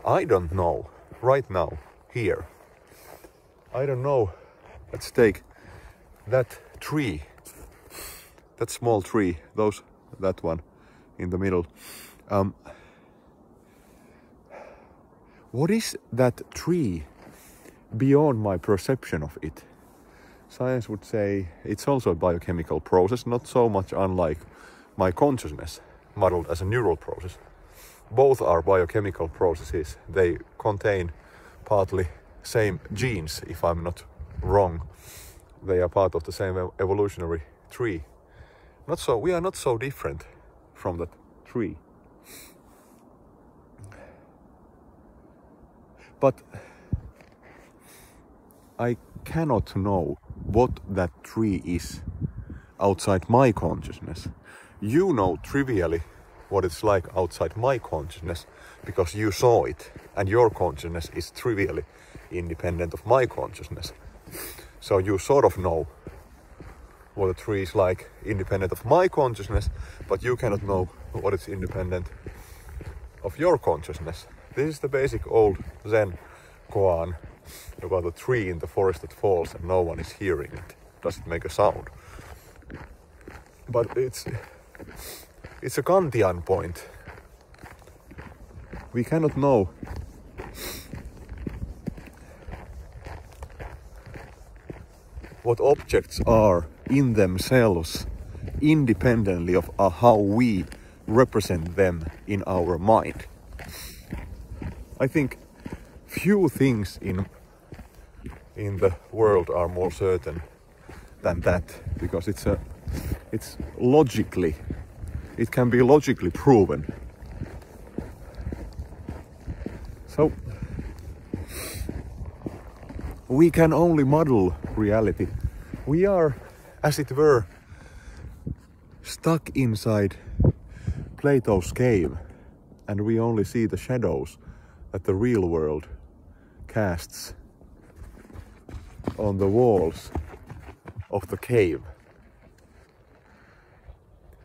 I don't know right now, here. I don't know. Let's take that tree, that small tree, that one in the middle. What is that tree beyond my perception of it? Science would say it's also a biochemical process, not so much unlike my consciousness, modeled as a neural process. Both are biochemical processes. They contain partly same genes, if I'm not wrong. They are part of the same evolutionary tree. We are not so different from that tree. But I cannot know what that tree is outside my consciousness. You know trivially what it's like outside my consciousness because you saw it, and your consciousness is trivially independent of my consciousness. So you sort of know what a tree is like independent of my consciousness, but you cannot know what it's independent of your consciousness. This is the basic old Zen koan about a tree in the forest that falls and no one is hearing it. Doesn't make a sound. But it's a Kantian point. We cannot know what objects are in themselves independently of how we represent them in our mind. I think few things in the world are more certain than that, because it can be logically proven. So we can only model reality. We are, as it were, stuck inside Plato's cave, and we only see the shadows that the real world casts on the walls of the cave.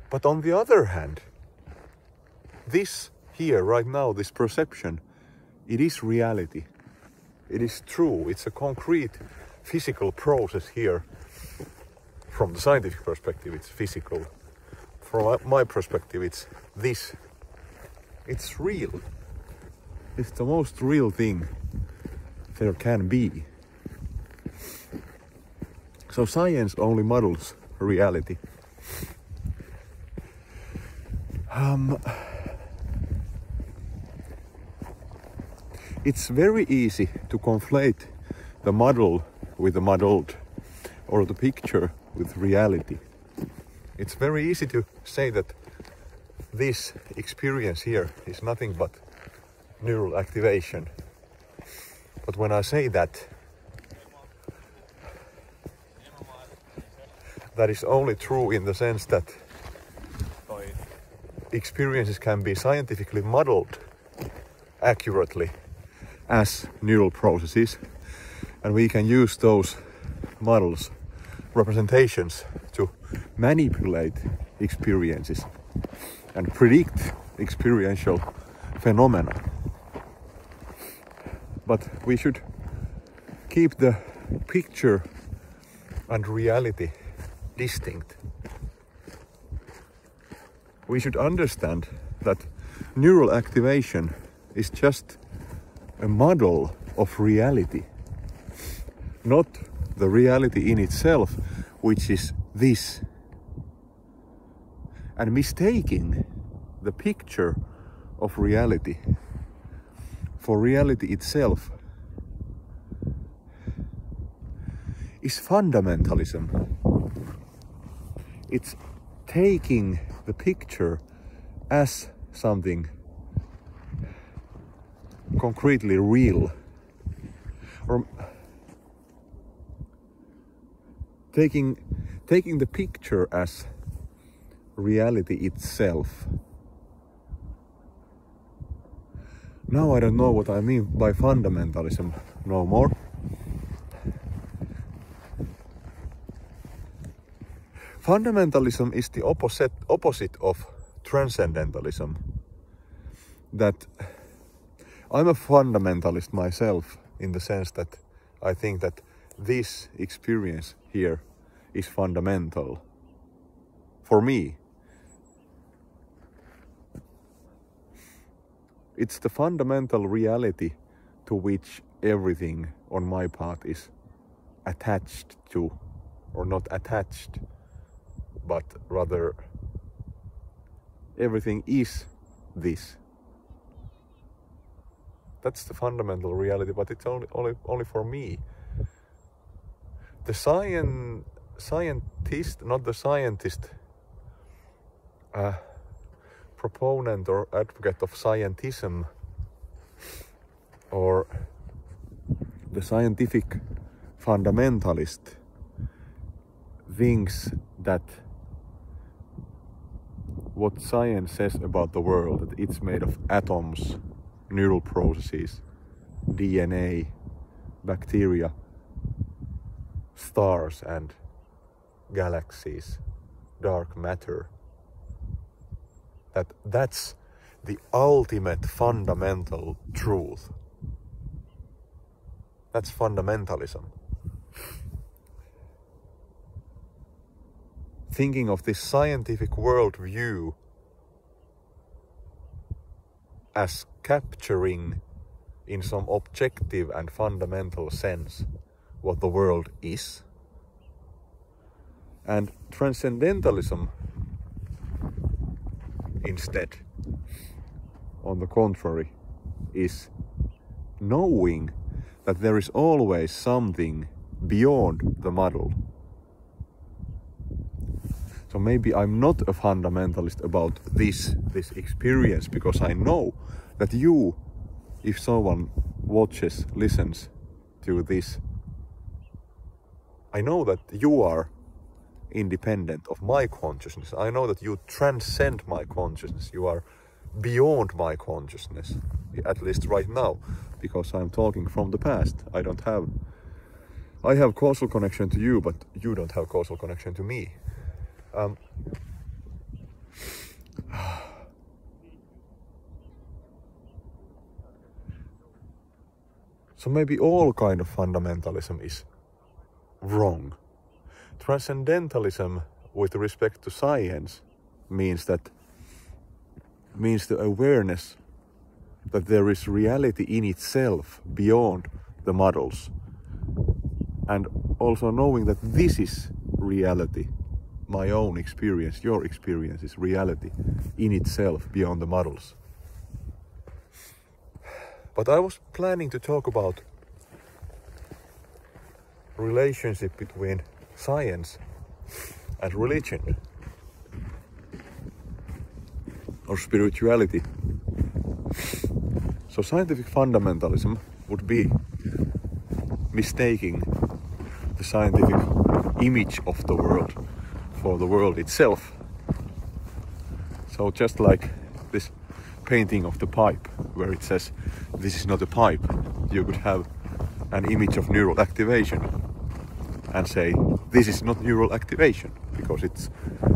But on the other hand, this here, right now, this perception, it is reality. It is true. It's a concrete physical process here. From the scientific perspective, it's physical. From my perspective, it's this. It's real. It's the most real thing there can be. So science only models reality. It's very easy to conflate the model with the modeled, or the picture with reality. It's very easy to say that this experience here is nothing but neural activation. But when I say that, that is only true in the sense that experiences can be scientifically modeled accurately as neural processes, and we can use those models, representations, to manipulate experiences and predict experiential phenomena. But we should keep the picture and reality distinct. We should understand that neural activation is just a model of reality, not the reality in itself, which is this. And mistaking the picture of reality for reality itself is fundamentalism. It's taking the picture as something concretely real, or taking the picture as reality itself. Now I don't know what I mean by fundamentalism no more. Fundamentalism is the opposite of transcendentalism. That I'm a fundamentalist myself, in the sense that I think that this experience here is fundamental for me. It's the fundamental reality to which everything on my path is attached to, or not attached, but rather everything is this. That's the fundamental reality, but it's only for me. The scientist, not the scientist, proponent or advocate of scientism, or the scientific fundamentalist, thinks that what science says about the world, that it's made of atoms, neural processes, DNA, bacteria, stars and galaxies, dark matter, that's the ultimate fundamental truth. That's fundamentalism. Thinking of this scientific worldview as capturing in some objective and fundamental sense what the world is. And transcendentalism instead, on the contrary, is knowing that there is always something beyond the model. So maybe I'm not a fundamentalist about this experience, because I know that you, if someone watches, listens to this, I know that you are independent of my consciousness. I know that you transcend my consciousness. You are beyond my consciousness, at least right now, because I'm talking from the past. I have causal connection to you, but you don't have causal connection to me. So maybe all kind of fundamentalism is wrong. Transcendentalism with respect to science means the awareness that there is reality in itself beyond the models, and also knowing that this is reality. My own experience, your experience, is reality in itself beyond the models. But I was planning to talk about relationship between science and religion, or spirituality. So scientific fundamentalism would be mistaking the scientific image of the world for the world itself. So just like this painting of the pipe, where it says this is not a pipe, you could have an image of neural activation and say this is not neural activation, because it's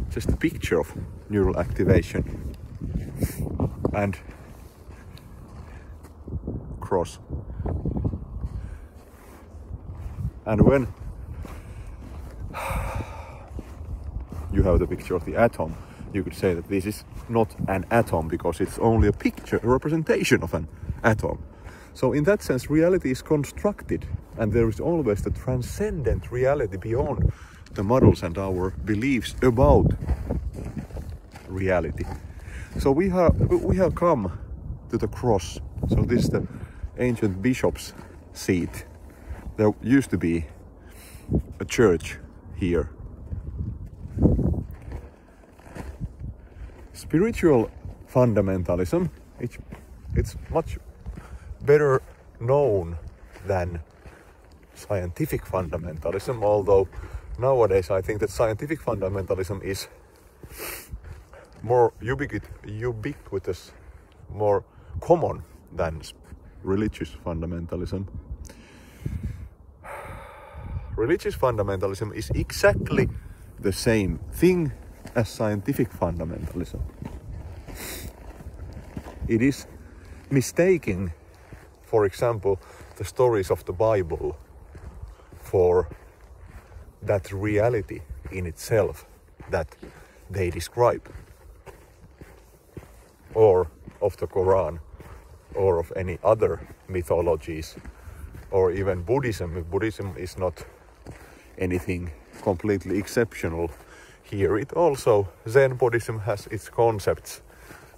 just a picture of neural activation, and cross. And when you have the picture of the atom, you could say that this is not an atom, because it's only a picture, a representation of an atom. So in that sense, reality is constructed, and there is always the transcendent reality beyond the models and our beliefs about reality. So we have come to the cross. So this is the ancient bishop's seat. There used to be a church here. Spiritual fundamentalism, it's much better known than scientific fundamentalism, although nowadays I think that scientific fundamentalism is more ubiquitous, more common than religious fundamentalism. Religious fundamentalism is exactly the same thing as scientific fundamentalism. It is mistaking for example, the stories of the Bible for that reality in itself that they describe, or of the Quran, or of any other mythologies, or even Buddhism. Buddhism is not anything completely exceptional here. It also, Zen Buddhism has its concepts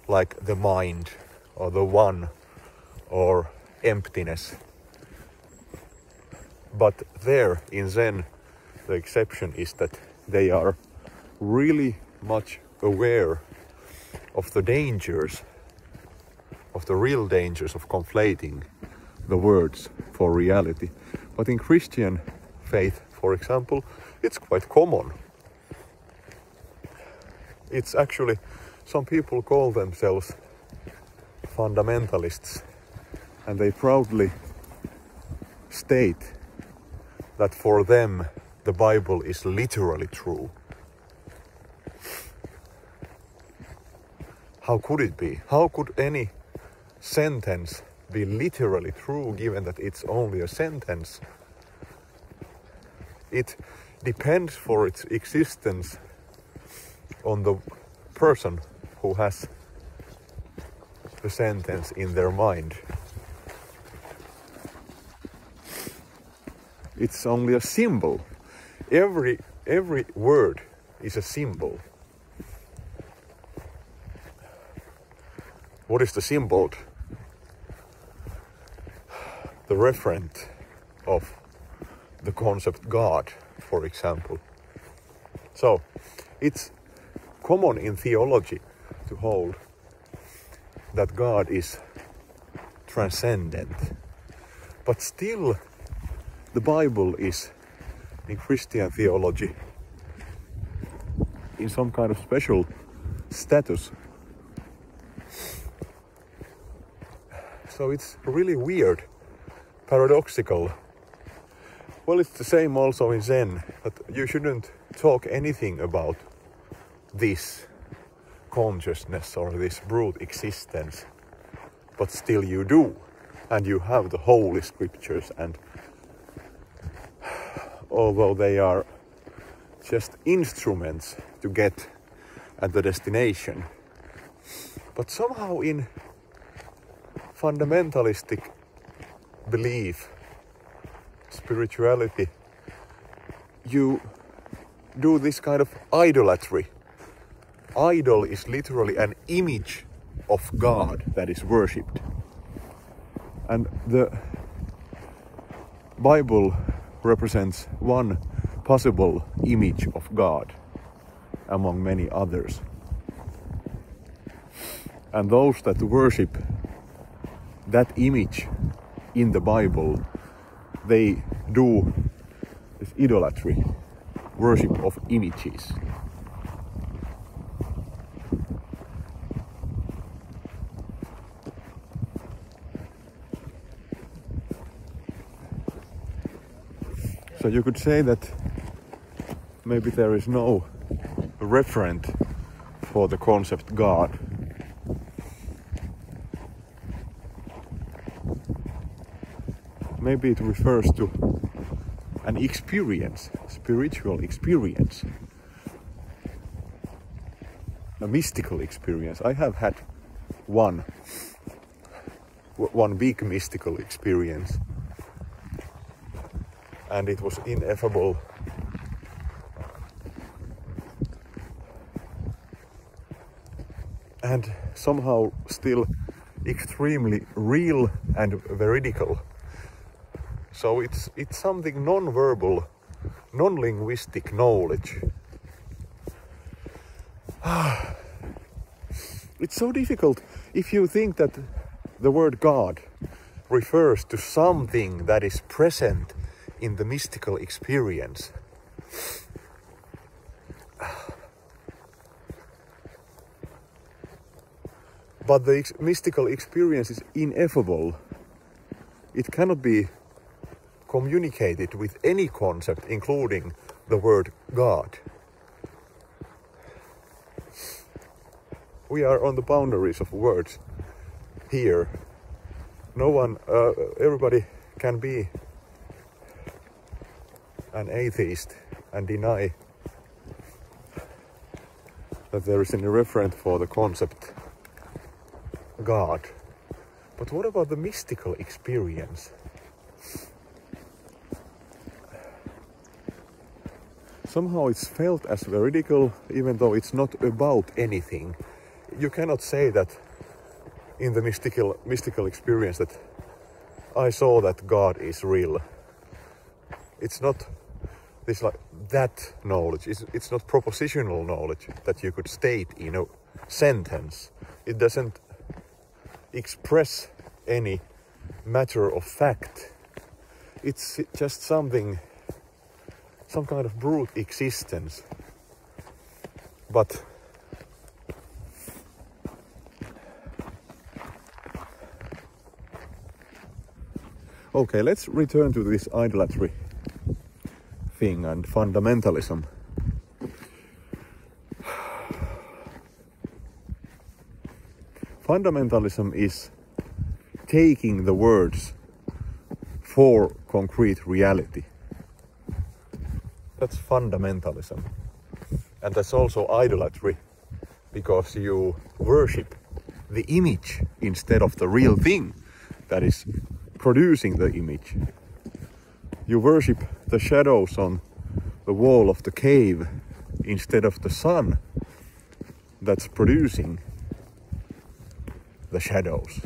like the mind, or the one, or emptiness. But there in Zen, the exception is that they are really much aware of the dangers, of the real dangers of conflating the words for reality. But in Christian faith, for example, it's quite common. It's actually, some people call themselves fundamentalists, and they proudly state that for them the Bible is literally true. How could it be? How could any sentence be literally true given that it's only a sentence? It depends for its existence on the person who has the sentence in their mind. It's only a symbol. Every word is a symbol. What is the symbol? The referent of the concept God, for example. So, it's common in theology to hold that God is transcendent. But still, the Bible is, in Christian theology, in some kind of special status. So it's really weird, paradoxical. Well, it's the same also in Zen, that you shouldn't talk anything about this consciousness or this brute existence, but still you do, and you have the holy scriptures, and although they are just instruments to get at the destination, but somehow in fundamentalistic belief, spirituality, you do this kind of idolatry. Idol is literally an image of God that is worshipped. And the Bible represents one possible image of God among many others. And those that worship that image in the Bible, they do this idolatry, worship of images. So you could say that maybe there is no referent for the concept God. Maybe it refers to an experience, spiritual experience, a mystical experience. I have had one big mystical experience, and it was ineffable. And somehow still extremely real and veridical. So it's something non-verbal, non-linguistic knowledge. It's so difficult if you think that the word God refers to something that is present in the mystical experience. But the mystical experience is ineffable. It cannot be communicated with any concept, including the word God. We are on the boundaries of words here, No one, everybody can be an atheist and deny that there is any referent for the concept God. But what about the mystical experience? Somehow it's felt as veridical, even though it's not about anything. You cannot say that in the mystical experience that I saw that God is real. It's not this like that knowledge. It's not propositional knowledge that you could state in a sentence. It doesn't express any matter of fact. It's just something, some kind of brute existence. But okay, let's return to this idolatry thing and fundamentalism. Fundamentalism is taking the words for concrete reality. That's fundamentalism. And that's also idolatry, because you worship the image instead of the real thing that is producing the image. You worship the shadows on the wall of the cave instead of the sun that's producing the shadows.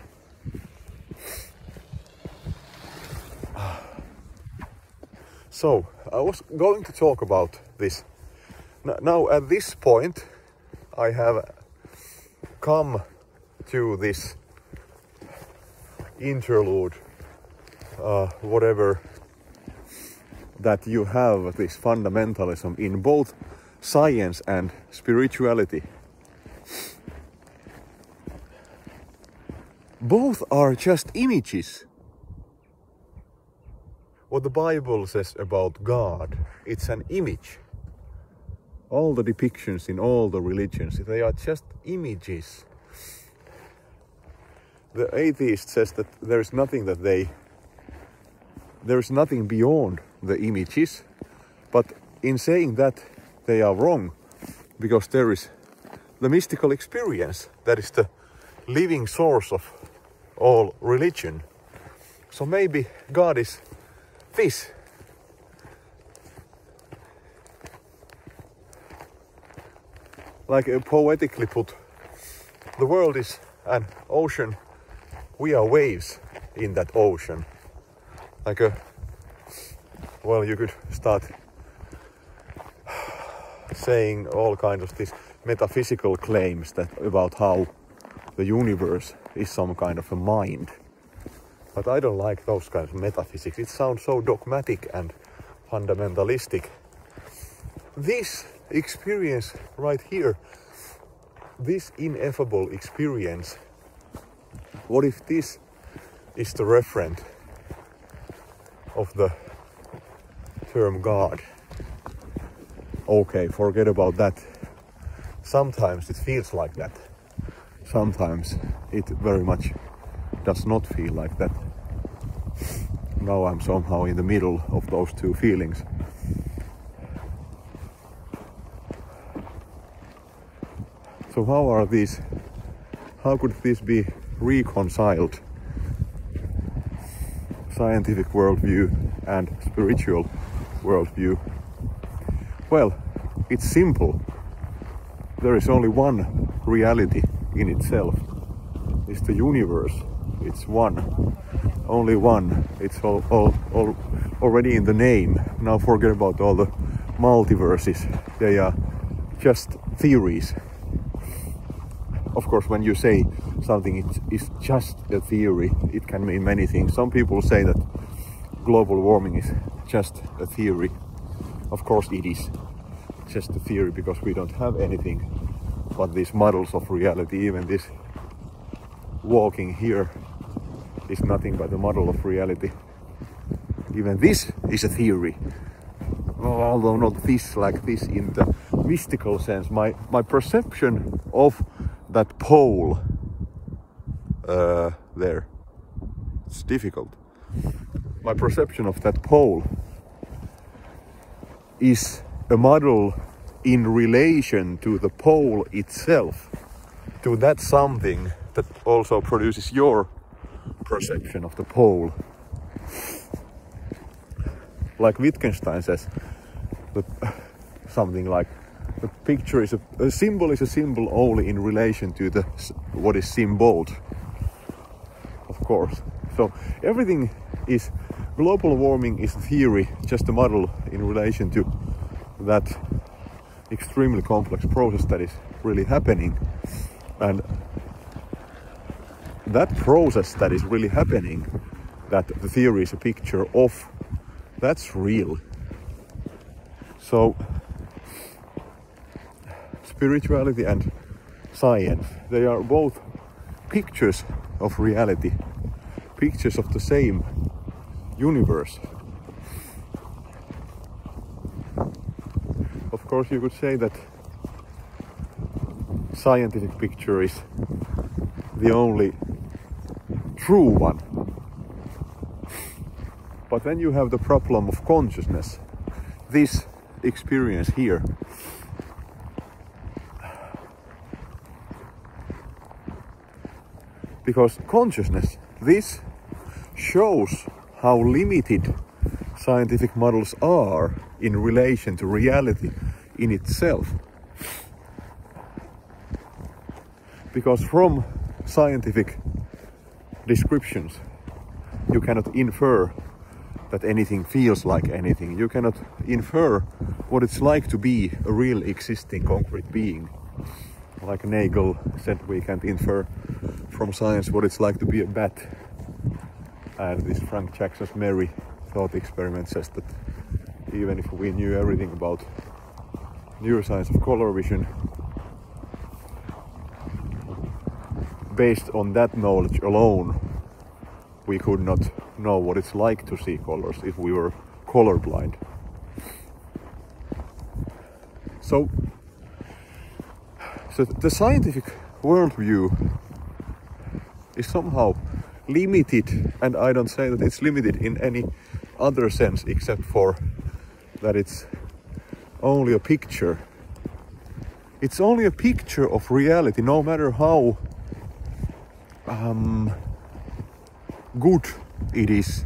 So, I was going to talk about this. Now at this point, I have come to this interlude, whatever, that you have this fundamentalism in both science and spirituality. Both are just images. What the Bible says about God, it's an image. All the depictions in all the religions, they are just images. The atheist says that there is nothing beyond the images, but in saying that they are wrong, because there is the mystical experience that is the living source of all religion. So maybe God is this. Like poetically put, the world is an ocean. We are waves in that ocean. Like well, you could start saying all kinds of these metaphysical claims that about how the universe is some kind of a mind. But I don't like those kinds of metaphysics. It sounds so dogmatic and fundamentalistic. This experience right here, this ineffable experience, what if this is the referent of the term God? Okay, forget about that. Sometimes it feels like that. Sometimes it very much does not feel like that. Now I'm somehow in the middle of those two feelings. So how could this be reconciled? Scientific worldview and spiritual worldview. Well, it's simple. There is only one reality in itself. It's the universe. It's one. Only one. It's all already in the name. Now forget about all the multiverses. They are just theories. Of course, when you say something is just a theory, it can mean many things. Some people say that global warming is just a theory. Of course it is just a theory, because we don't have anything but these models of reality. Even this walking here is nothing but a model of reality. Even this is a theory. Although not this like this in the mystical sense. My perception of that pole there, it's difficult. My perception of that pole is a model in relation to the pole itself, to that something that also produces your perception of the pole. Like Wittgenstein says, something like the picture is a symbol is a symbol only in relation to the what is symboled. Of course. So everything is global warming is a theory, just a model in relation to that extremely complex process that is really happening. And that process that is really happening, that the theory is a picture of, that's real. So spirituality and science, they are both pictures of reality, pictures of the same universe. Of course, you could say that scientific picture is the only true one. But then you have the problem of consciousness, this experience here. Because consciousness, this shows how limited scientific models are in relation to reality in itself. Because from scientific descriptions, you cannot infer that anything feels like anything. You cannot infer what it's like to be a real existing concrete being. Like Nagel said, we can't infer from science what it's like to be a bat. And this Frank Jackson's Mary thought experiment says that even if we knew everything about neuroscience of color vision, based on that knowledge alone, we could not know what it's like to see colors if we were colorblind. So the scientific worldview is somehow limited, and I don't say that it's limited in any other sense except for that it's only a picture. It's only a picture of reality, no matter how good it is.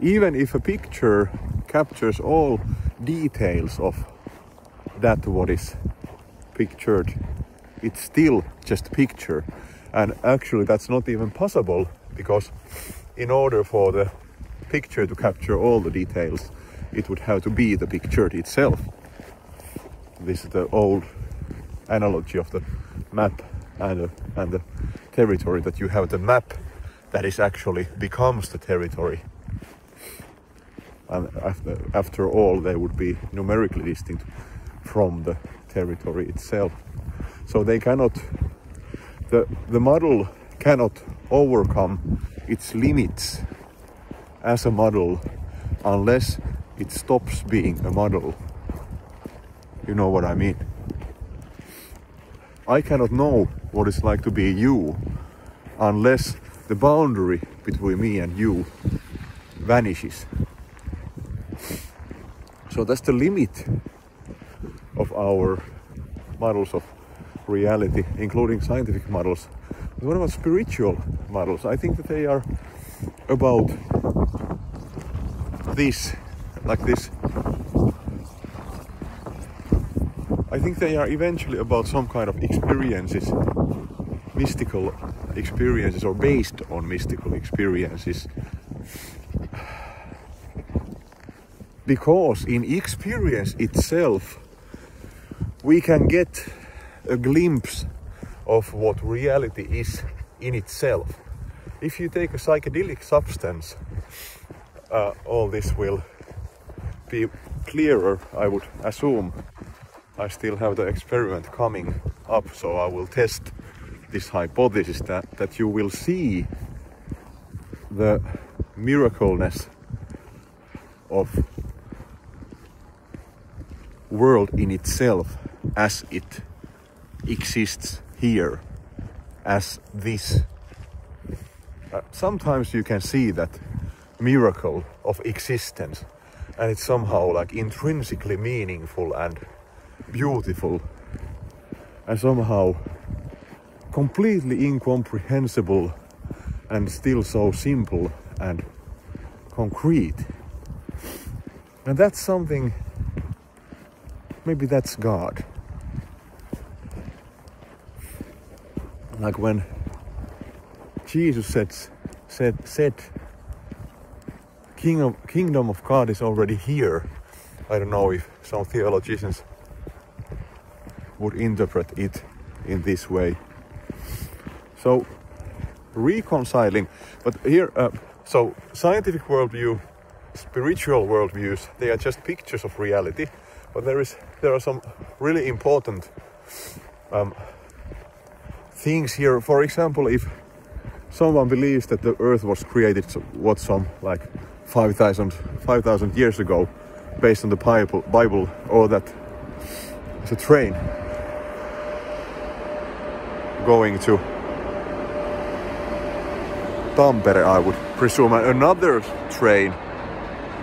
Even if a picture captures all details of that what is pictured, it's still just a picture. And actually that's not even possible, because in order for the picture to capture all the details, it would have to be the picture itself. This is the old analogy of the map and the territory, that you have the map that is actually becomes the territory. And after all, they would be numerically distinct from the territory itself. So they cannot, the model cannot overcome its limits as a model unless it stops being a model. You know what I mean? I cannot know what it's like to be you unless the boundary between me and you vanishes. So that's the limit of our models of reality, including scientific models. But what about spiritual models? I think that they are about this, like this. I think they are eventually about some kind of experiences, mystical experiences, or based on mystical experiences. Because in experience itself, we can get a glimpse of what reality is in itself. If you take a psychedelic substance, all this will be clearer, I would assume. I still have the experiment coming up, so I will test this hypothesis that you will see the miracleness of world in itself as it exists here, as this sometimes you can see that miracle of existence, and it's somehow like intrinsically meaningful and beautiful, and somehow completely incomprehensible, and still so simple and concrete. And that's something, maybe that's God. Like when Jesus said kingdom of God is already here. I don't know if some theologians would interpret it in this way. So reconciling, but here, so scientific worldview, spiritual worldviews, they are just pictures of reality, but there are some really important things here. For example, if someone believes that the earth was created some like 5,000 years ago, based on the Bible, or that it's a train going to Tampere, I would presume, and another train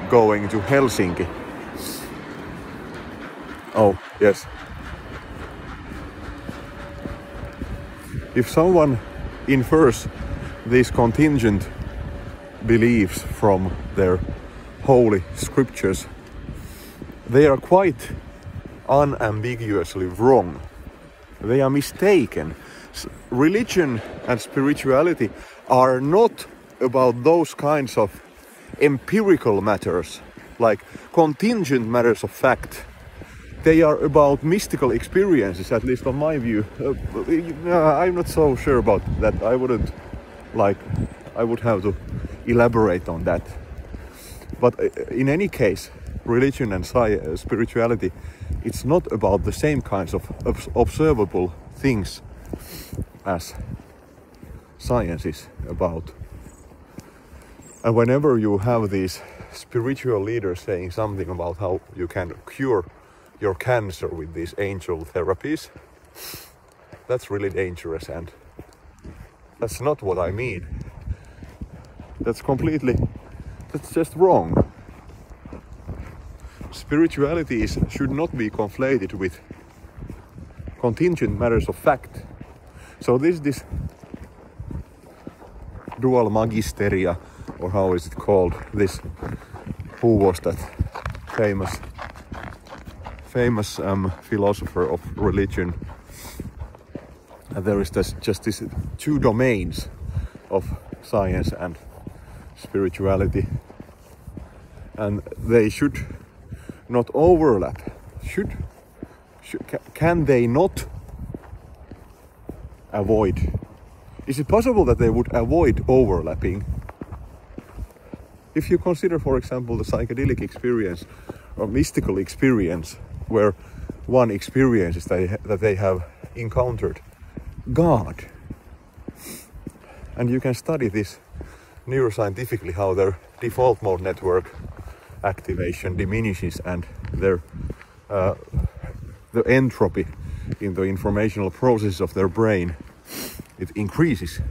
going to Helsinki. Oh, yes. If someone infers these contingent beliefs from their holy scriptures, they are quite unambiguously wrong. They are mistaken. Religion and spirituality are not about those kinds of empirical matters, like contingent matters of fact. They are about mystical experiences, at least on my view. I'm not so sure about that. I would have to elaborate on that. But in any case, religion and spirituality, it's not about the same kinds of observable things as science is about. And whenever you have these spiritual leaders saying something about how you can cure your cancer with these angel therapies, that's really dangerous, and that's not what I mean. That's just wrong. Spirituality should not be conflated with contingent matters of fact. So this dual magisteria, or how is it called? Who was that famous philosopher of religion? And there is just these two domains of science and spirituality, and they should not overlap. Can they not avoid? Is it possible that they would avoid overlapping? If you consider, for example, the psychedelic experience or mystical experience, where one experience is that they have encountered God, and you can study this neuroscientifically, how their default mode network activation diminishes and their the entropy in the informational process of their brain, it increases.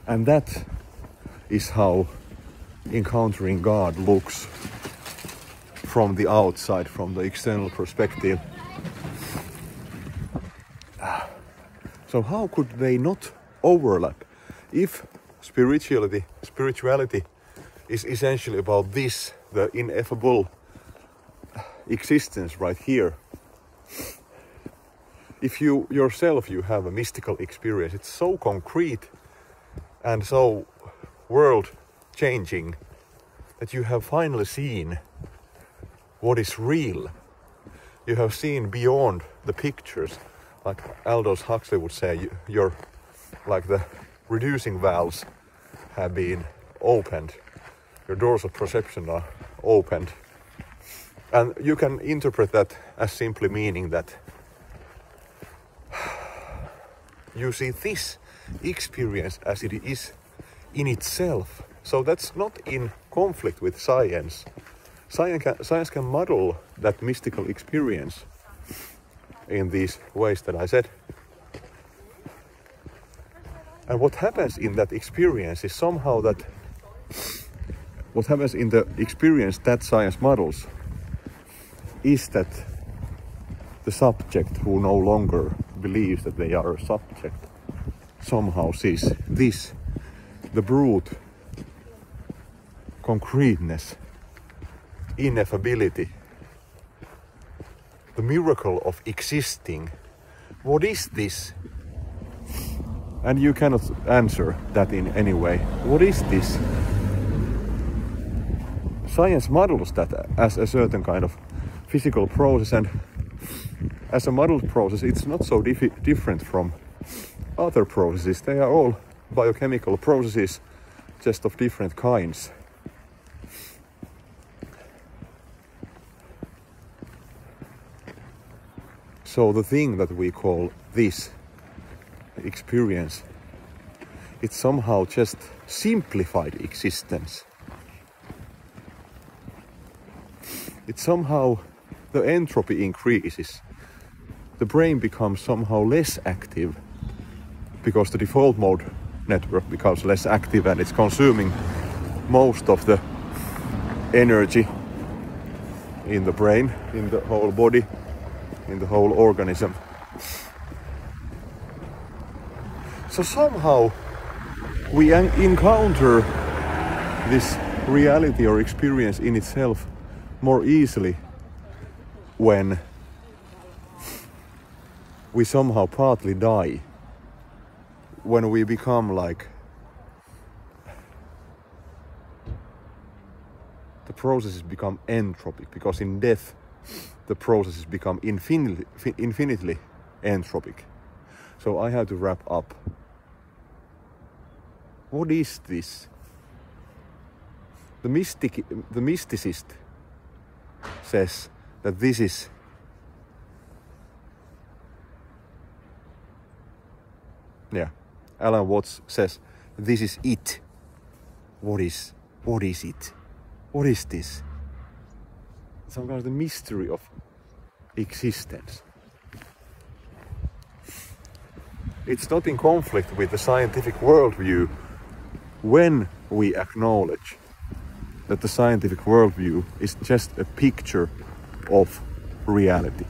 And that is how encountering God looks from the outside, from the external perspective. So how could they not overlap? If spirituality is essentially about this, the ineffable existence right here. If you yourself have a mystical experience, it's so concrete and so world changing that you have finally seen what is real. You have seen beyond the pictures. Like Aldous Huxley would say, like the reducing valves have been opened. Your doors of perception are opened. And you can interpret that as simply meaning that you see this experience as it is in itself. So that's not in conflict with science. Science can model that mystical experience in these ways that I said. And what happens in that experience is somehow that what happens in the experience that science models is that the subject who no longer believes that they are a subject somehow sees this, the brute concreteness, ineffability, the miracle of existing. What is this? And you cannot answer that in any way. What is this? Science models that as a certain kind of physical process, and as a modeled process it's not so different from other processes. They are all biochemical processes, just of different kinds. So the thing that we call this experience, it's somehow just simplified existence. It's somehow, the entropy increases. The brain becomes somehow less active because the default mode network becomes less active and it's consuming most of the energy in the brain, in the whole body, in the whole organism. So somehow we encounter this reality or experience in itself more easily when we somehow partly die, when we become like the processes become entropic, because in death the processes become infinitely entropic. So I have to wrap up. What is this? The mysticist says that this is Alan Watts says this is it. What is it? What is this? Some kind of the mystery of existence. It's not in conflict with the scientific worldview when we acknowledge that the scientific worldview is just a picture of reality.